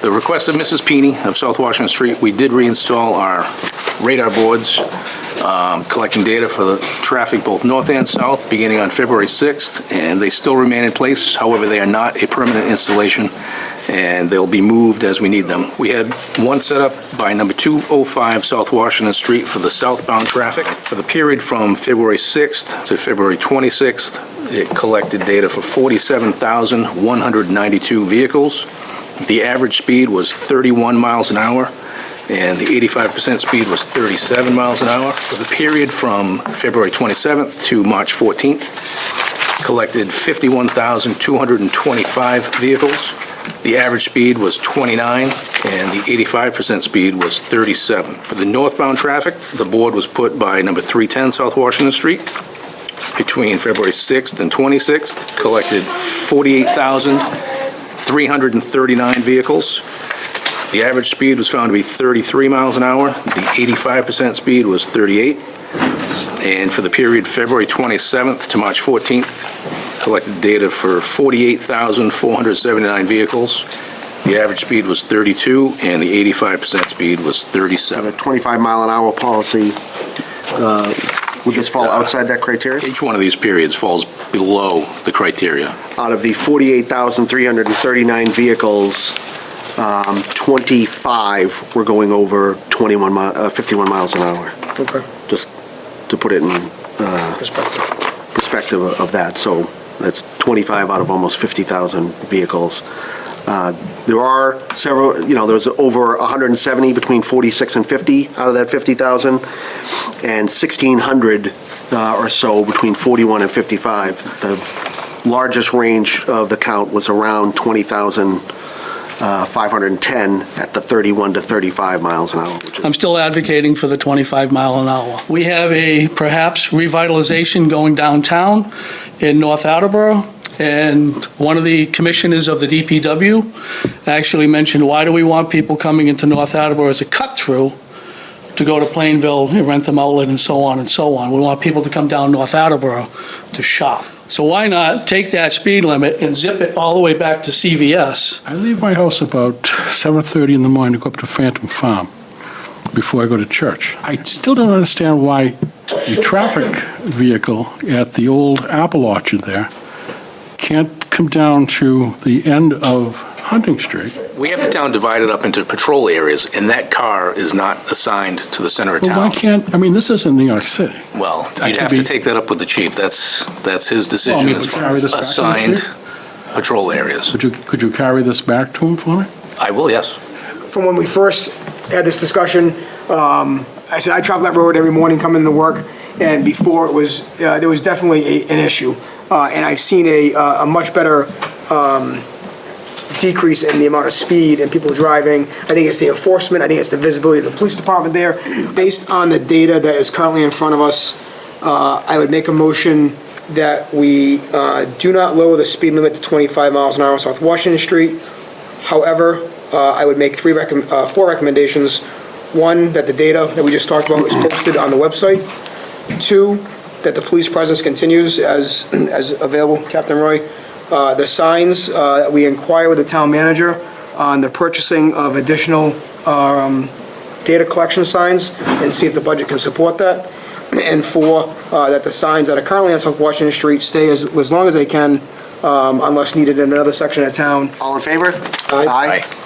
the request of Mrs. Peony of South Washington Street, we did reinstall our radar boards, collecting data for the traffic both north and south, beginning on February 6th, and they still remain in place. However, they are not a permanent installation, and they'll be moved as we need them. We had one set up by number 205 South Washington Street for the southbound traffic. For the period from February 6th to February 26th, it collected data for 47,192 vehicles. The average speed was 31 miles an hour, and the 85% speed was 37 miles an hour. For the period from February 27th to March 14th, collected 51,225 vehicles. The average speed was 29, and the 85% speed was 37. For the northbound traffic, the board was put by number 310 South Washington Street between February 6th and 26th, collected 48,339 vehicles. The average speed was found to be 33 miles an hour. The 85% speed was 38. And for the period February 27th to March 14th, collected data for 48,479 vehicles. The average speed was 32, and the 85% speed was 37. The 25-mile-an-hour policy, would this fall outside that criteria? Each one of these periods falls below the criteria. Out of the 48,339 vehicles, 25 were going over 51 miles an hour. Okay. Just to put it in perspective of that. So that's 25 out of almost 50,000 vehicles. There are several, there's over 170 between 46 and 50 out of that 50,000, and 1,600 or so between 41 and 55. The largest range of the count was around 20,510 at the 31 to 35 miles an hour. I'm still advocating for the 25 mile an hour. We have a perhaps revitalization going downtown in North Attleboro, and one of the commissioners of the DPW actually mentioned, why do we want people coming into North Attleboro as a cut-through to go to Plainville, Rentham Outlet, and so on and so on? We want people to come down North Attleboro to shop. So why not take that speed limit and zip it all the way back to CVS? I leave my house about 7:30 in the morning to go up to Phantom Farm before I go to church. I still don't understand why a traffic vehicle at the old apple orchard there can't come down to the end of Hunting Street. We have the town divided up into patrol areas, and that car is not assigned to the center of Well, why town. can't, this isn't New York City. Well, I you'd could have be- to take that up with the chief. That's his Well, decision as would far carry as this back to the assigned chief? patrol areas. Could you carry this back to him for me? I will, yes. From when we first had this discussion, I said I travel that road every morning coming to work, and before it was, there was definitely an issue. And I've seen a much better decrease in the amount of speed and people driving. I think it's the enforcement, I think it's the visibility of the police department there. Based on the data that is currently in front of us, I would make a motion that we do not lower the speed limit to 25 miles an hour on South Washington Street. However, I would make four recommendations. One, that the data that we just talked about is posted on the website. Two, that the police presence continues as available, Captain Roy. The signs, we inquire with the town manager on the purchasing of additional data collection signs and see if the budget can support that. And four, that the signs that are currently on South Washington Street stay as long as they can, unless needed in another section of town. All in favor? Aye. Aye.